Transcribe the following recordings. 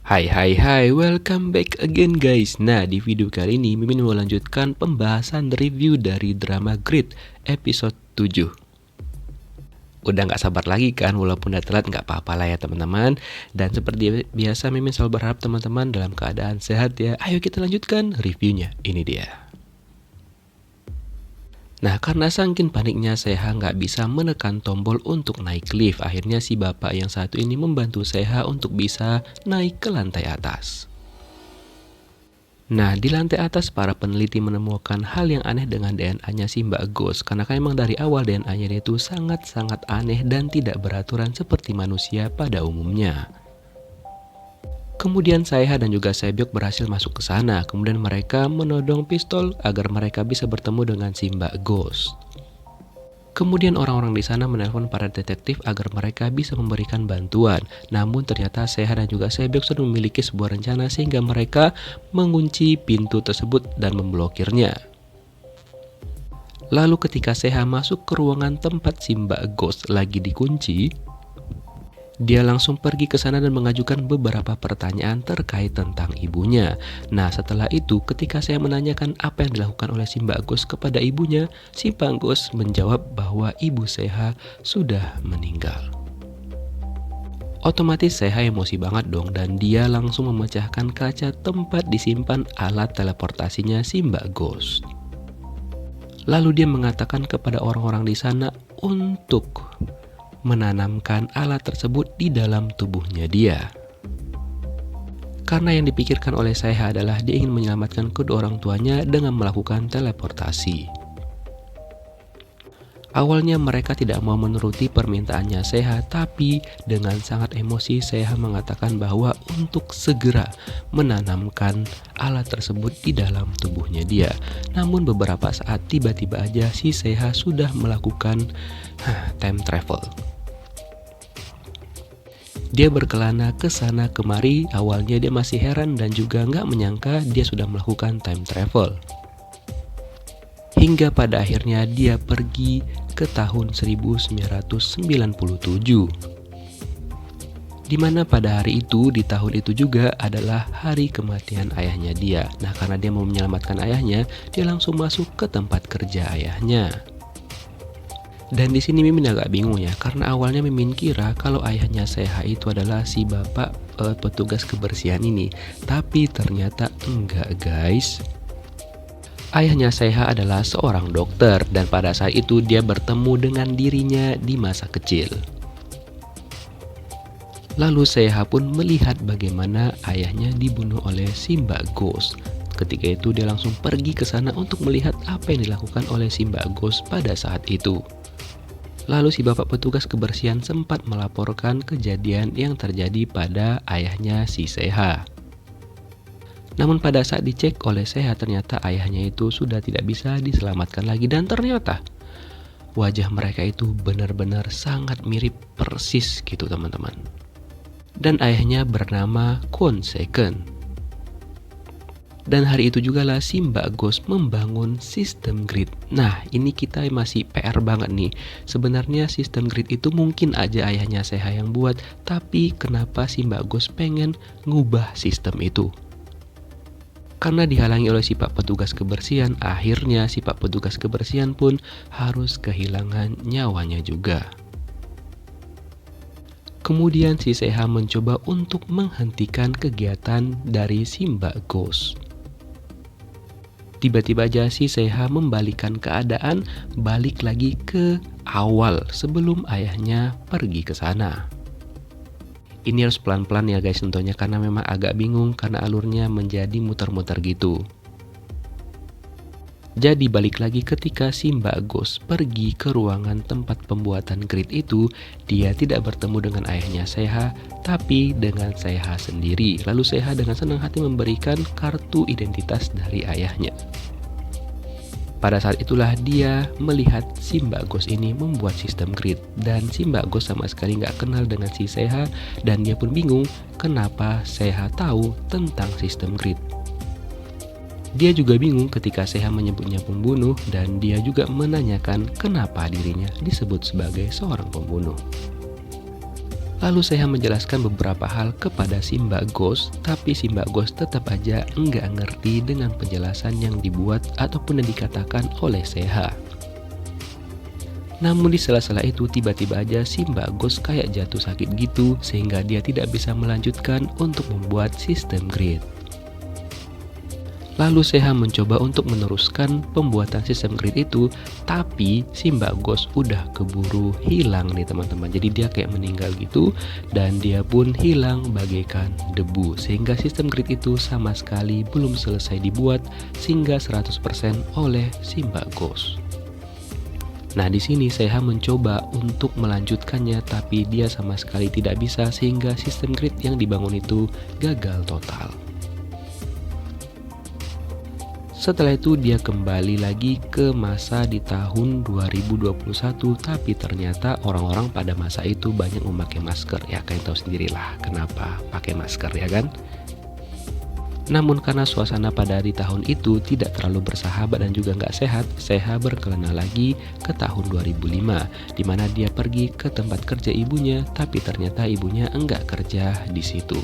Hai hai hai, welcome back again guys. Nah, di video kali ini Mimin mau lanjutkan pembahasan review dari drama Grit episode 7. Udah gak sabar lagi kan, walaupun udah telat gak apa-apa lah ya teman-teman. Dan seperti biasa Mimin selalu berharap teman-teman dalam keadaan sehat ya. Ayo kita lanjutkan reviewnya, ini dia. Nah, karena saking paniknya Seha nggak bisa menekan tombol untuk naik lift, akhirnya si bapak yang satu ini membantu Seha untuk bisa naik ke lantai atas. Nah, di lantai atas para peneliti menemukan hal yang aneh dengan DNA-nya si Mbak Ghost, karena kan emang dari awal DNA-nya itu sangat-sangat aneh dan tidak beraturan seperti manusia pada umumnya. Kemudian Seha dan juga Sebyok berhasil masuk ke sana. Kemudian mereka menodong pistol agar mereka bisa bertemu dengan si Mbak Ghost. Kemudian orang-orang di sana menelpon para detektif agar mereka bisa memberikan bantuan. Namun ternyata Seha dan juga Sebyok sudah memiliki sebuah rencana sehingga mereka mengunci pintu tersebut dan memblokirnya. Lalu ketika Seha masuk ke ruangan tempat si Mbak Ghost lagi dikunci, dia langsung pergi ke sana dan mengajukan beberapa pertanyaan terkait tentang ibunya. Nah, setelah itu ketika saya menanyakan apa yang dilakukan oleh si Mbak Ghost kepada ibunya, si Mbak Ghost menjawab bahwa ibu Seha sudah meninggal. Otomatis Seha emosi banget dong dan dia langsung memecahkan kaca tempat disimpan alat teleportasinya si Mbak Ghost. Lalu dia mengatakan kepada orang-orang di sana untuk menanamkan alat tersebut di dalam tubuhnya dia. Karena yang dipikirkan oleh Seha adalah dia ingin menyelamatkan kedua orang tuanya dengan melakukan teleportasi. Awalnya mereka tidak mau menuruti permintaannya Seha, tapi dengan sangat emosi Seha mengatakan bahwa untuk segera menanamkan alat tersebut di dalam tubuhnya dia. Namun beberapa saat tiba-tiba aja si Seha sudah melakukan time travel. Dia berkelana ke sana kemari. Awalnya dia masih heran dan juga nggak menyangka dia sudah melakukan time travel. Hingga pada akhirnya dia pergi ke tahun 1997. Dimana pada hari itu, di tahun itu juga adalah hari kematian ayahnya dia. Nah, karena dia mau menyelamatkan ayahnya, dia langsung masuk ke tempat kerja ayahnya. Dan di sini Mimin agak bingung ya, karena awalnya Mimin kira kalau ayahnya Seha itu adalah si bapak petugas kebersihan ini, tapi ternyata enggak guys. Ayahnya Seha adalah seorang dokter dan pada saat itu dia bertemu dengan dirinya di masa kecil. Lalu Seha pun melihat bagaimana ayahnya dibunuh oleh si Mbak Ghost. Ketika itu dia langsung pergi ke sana untuk melihat apa yang dilakukan oleh si Mbak Ghost pada saat itu. Lalu si bapak petugas kebersihan sempat melaporkan kejadian yang terjadi pada ayahnya si Seha. Namun pada saat dicek oleh Seha ternyata ayahnya itu sudah tidak bisa diselamatkan lagi dan ternyata wajah mereka itu benar-benar sangat mirip persis gitu teman-teman. Dan ayahnya bernama Kwon Second. Dan hari itu juga lah si Mbak Ghost membangun sistem grid. Nah, ini kita masih PR banget nih. Sebenarnya sistem grid itu mungkin aja ayahnya Seha yang buat, tapi kenapa si Mbak Ghost pengen ngubah sistem itu? Karena dihalangi oleh si Pak petugas kebersihan, akhirnya si Pak petugas kebersihan pun harus kehilangan nyawanya juga. Kemudian si Seha mencoba untuk menghentikan kegiatan dari si Mbak Ghost. Tiba-tiba aja si Seha membalikan keadaan, balik lagi ke awal sebelum ayahnya pergi ke sana. Ini harus pelan-pelan ya guys tentunya karena memang agak bingung karena alurnya menjadi muter-muter gitu. Jadi balik lagi ketika si Mbak Ghost pergi ke ruangan tempat pembuatan grid itu, dia tidak bertemu dengan ayahnya Seha, tapi dengan Seha sendiri. Lalu Seha dengan senang hati memberikan kartu identitas dari ayahnya. Pada saat itulah dia melihat si Mbak Ghost ini membuat sistem grid. Dan si Mbak Ghost sama sekali nggak kenal dengan si Seha dan dia pun bingung kenapa Seha tahu tentang sistem grid. Dia juga bingung ketika Seha menyebutnya pembunuh dan dia juga menanyakan kenapa dirinya disebut sebagai seorang pembunuh. Lalu saya menjelaskan beberapa hal kepada si Mbak Ghost, tapi si Mbak Ghost tetap aja nggak ngerti dengan penjelasan yang dibuat ataupun yang dikatakan oleh Seha. Namun di sela-sela itu tiba-tiba aja si Mbak Ghost kayak jatuh sakit gitu sehingga dia tidak bisa melanjutkan untuk membuat sistem grid. Lalu Seha mencoba untuk meneruskan pembuatan sistem grid itu, tapi si Mbak Ghost udah keburu hilang nih teman-teman. Jadi dia kayak meninggal gitu dan dia pun hilang bagaikan debu. Sehingga sistem grid itu sama sekali belum selesai dibuat sehingga 100% oleh si Mbak Ghost. Nah, di sini Seha mencoba untuk melanjutkannya tapi dia sama sekali tidak bisa sehingga sistem grid yang dibangun itu gagal total. Setelah itu dia kembali lagi ke masa di tahun 2021, tapi ternyata orang-orang pada masa itu banyak memakai masker. Ya kalian tahu sendirilah kenapa pakai masker ya kan. Namun karena suasana pada di tahun itu tidak terlalu bersahabat dan juga nggak sehat, Seha berkelana lagi ke tahun 2005, di mana dia pergi ke tempat kerja ibunya, tapi ternyata ibunya enggak kerja di situ.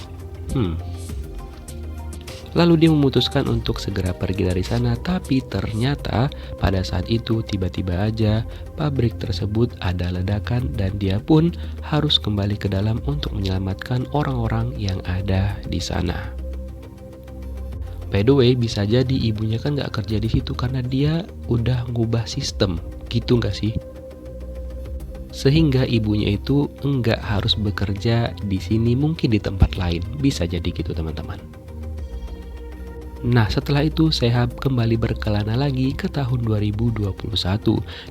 Lalu dia memutuskan untuk segera pergi dari sana, tapi ternyata pada saat itu tiba-tiba aja pabrik tersebut ada ledakan dan dia pun harus kembali ke dalam untuk menyelamatkan orang-orang yang ada di sana. By the way, bisa jadi ibunya kan nggak kerja di situ karena dia udah ngubah sistem, gitu nggak sih? Sehingga ibunya itu nggak harus bekerja di sini, mungkin di tempat lain, bisa jadi gitu teman-teman. Nah, setelah itu Seha kembali berkelana lagi ke tahun 2021,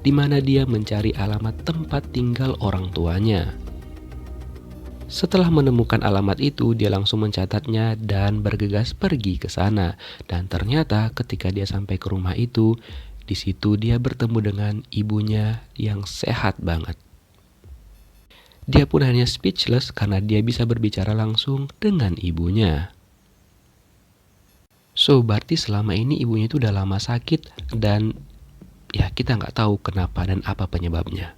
di mana dia mencari alamat tempat tinggal orang tuanya. Setelah menemukan alamat itu, dia langsung mencatatnya dan bergegas pergi ke sana. Dan ternyata ketika dia sampai ke rumah itu, di situ dia bertemu dengan ibunya yang sehat banget. Dia pun hanya speechless karena dia bisa berbicara langsung dengan ibunya. So, berarti selama ini ibunya itu udah lama sakit dan ya kita nggak tahu kenapa dan apa penyebabnya.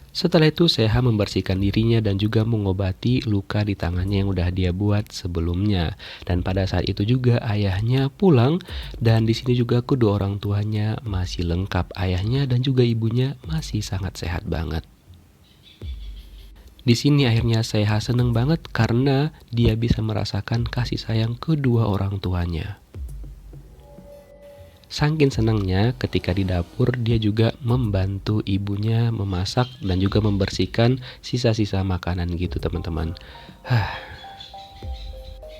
Setelah itu Seha membersihkan dirinya dan juga mengobati luka di tangannya yang udah dia buat sebelumnya. Dan pada saat itu juga ayahnya pulang dan di sini juga kedua orang tuanya masih lengkap. Ayahnya dan juga ibunya masih sangat sehat banget. Di sini akhirnya Seha seneng banget karena dia bisa merasakan kasih sayang kedua orang tuanya. Saking senangnya ketika di dapur dia juga membantu ibunya memasak dan juga membersihkan sisa-sisa makanan gitu teman-teman.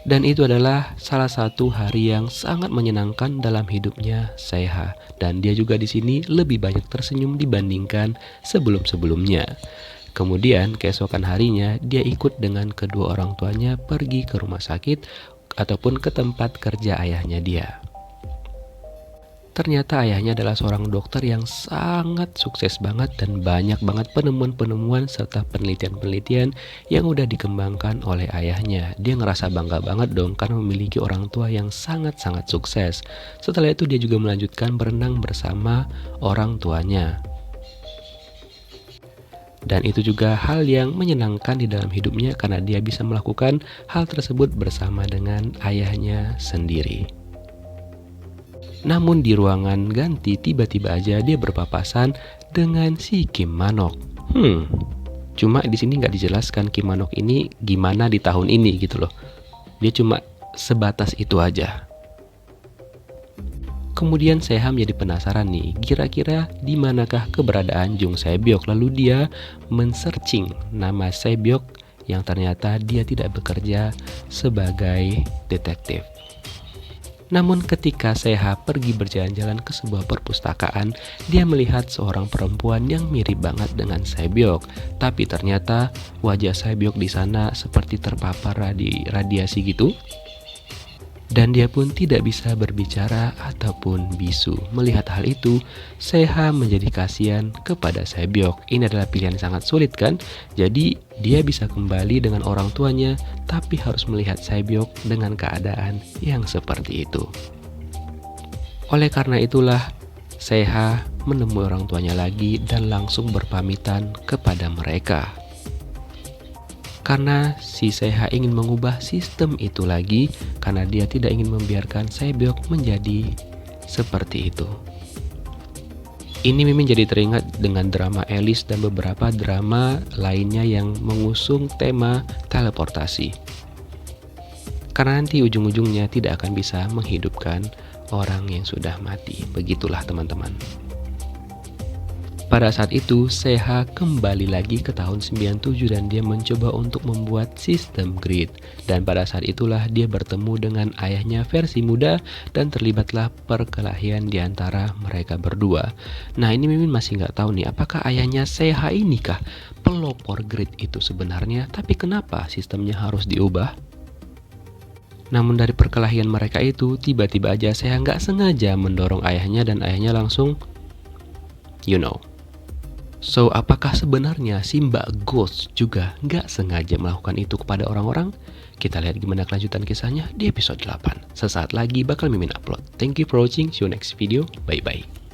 Dan itu adalah salah satu hari yang sangat menyenangkan dalam hidupnya Seha. Dan dia juga di sini lebih banyak tersenyum dibandingkan sebelum-sebelumnya. Kemudian keesokan harinya dia ikut dengan kedua orang tuanya pergi ke rumah sakit ataupun ke tempat kerja ayahnya dia. Ternyata ayahnya adalah seorang dokter yang sangat sukses banget dan banyak banget penemuan-penemuan serta penelitian-penelitian yang udah dikembangkan oleh ayahnya. Dia ngerasa bangga banget dong karena memiliki orang tua yang sangat-sangat sukses. Setelah itu dia juga melanjutkan berenang bersama orang tuanya. Dan itu juga hal yang menyenangkan di dalam hidupnya karena dia bisa melakukan hal tersebut bersama dengan ayahnya sendiri. Namun di ruangan ganti tiba-tiba aja dia berpapasan dengan si Kim Manok. Cuma di sini nggak dijelaskan Kim Manok ini gimana di tahun ini gitu loh. Dia cuma sebatas itu aja. Kemudian Seha menjadi penasaran nih, kira-kira di manakah keberadaan Jung Se-byok. Lalu dia men-searching nama Se-byok yang ternyata dia tidak bekerja sebagai detektif. Namun ketika Seha pergi berjalan-jalan ke sebuah perpustakaan, dia melihat seorang perempuan yang mirip banget dengan Se-byok. Tapi ternyata wajah Se-byok di sana seperti terpapar radiasi gitu. Dan dia pun tidak bisa berbicara ataupun bisu. Melihat hal itu, Seha menjadi kasihan kepada Se-byok. Ini adalah pilihan yang sangat sulit kan? Jadi dia bisa kembali dengan orang tuanya, tapi harus melihat Se-byok dengan keadaan yang seperti itu. Oleh karena itulah, Seha menemui orang tuanya lagi dan langsung berpamitan kepada mereka. Karena si Seha ingin mengubah sistem itu lagi, karena dia tidak ingin membiarkan Sae-byeok menjadi seperti itu. Ini Mimin jadi teringat dengan drama Alice dan beberapa drama lainnya yang mengusung tema teleportasi. Karena nanti ujung-ujungnya tidak akan bisa menghidupkan orang yang sudah mati. Begitulah teman-teman. Pada saat itu, Seha kembali lagi ke tahun 97 dan dia mencoba untuk membuat sistem grid. Dan pada saat itulah dia bertemu dengan ayahnya versi muda dan terlibatlah perkelahian di antara mereka berdua. Nah, ini Mimin masih nggak tahu nih, apakah ayahnya Seha ini kah pelopor grid itu sebenarnya? Tapi kenapa sistemnya harus diubah? Namun dari perkelahian mereka itu, tiba-tiba aja Seha nggak sengaja mendorong ayahnya dan ayahnya langsung, you know. So, apakah sebenarnya si Mbak Ghost juga nggak sengaja melakukan itu kepada orang-orang? Kita lihat gimana kelanjutan kisahnya di episode 8. Sesaat lagi bakal Mimin upload. Thank you for watching, see you next video, bye-bye.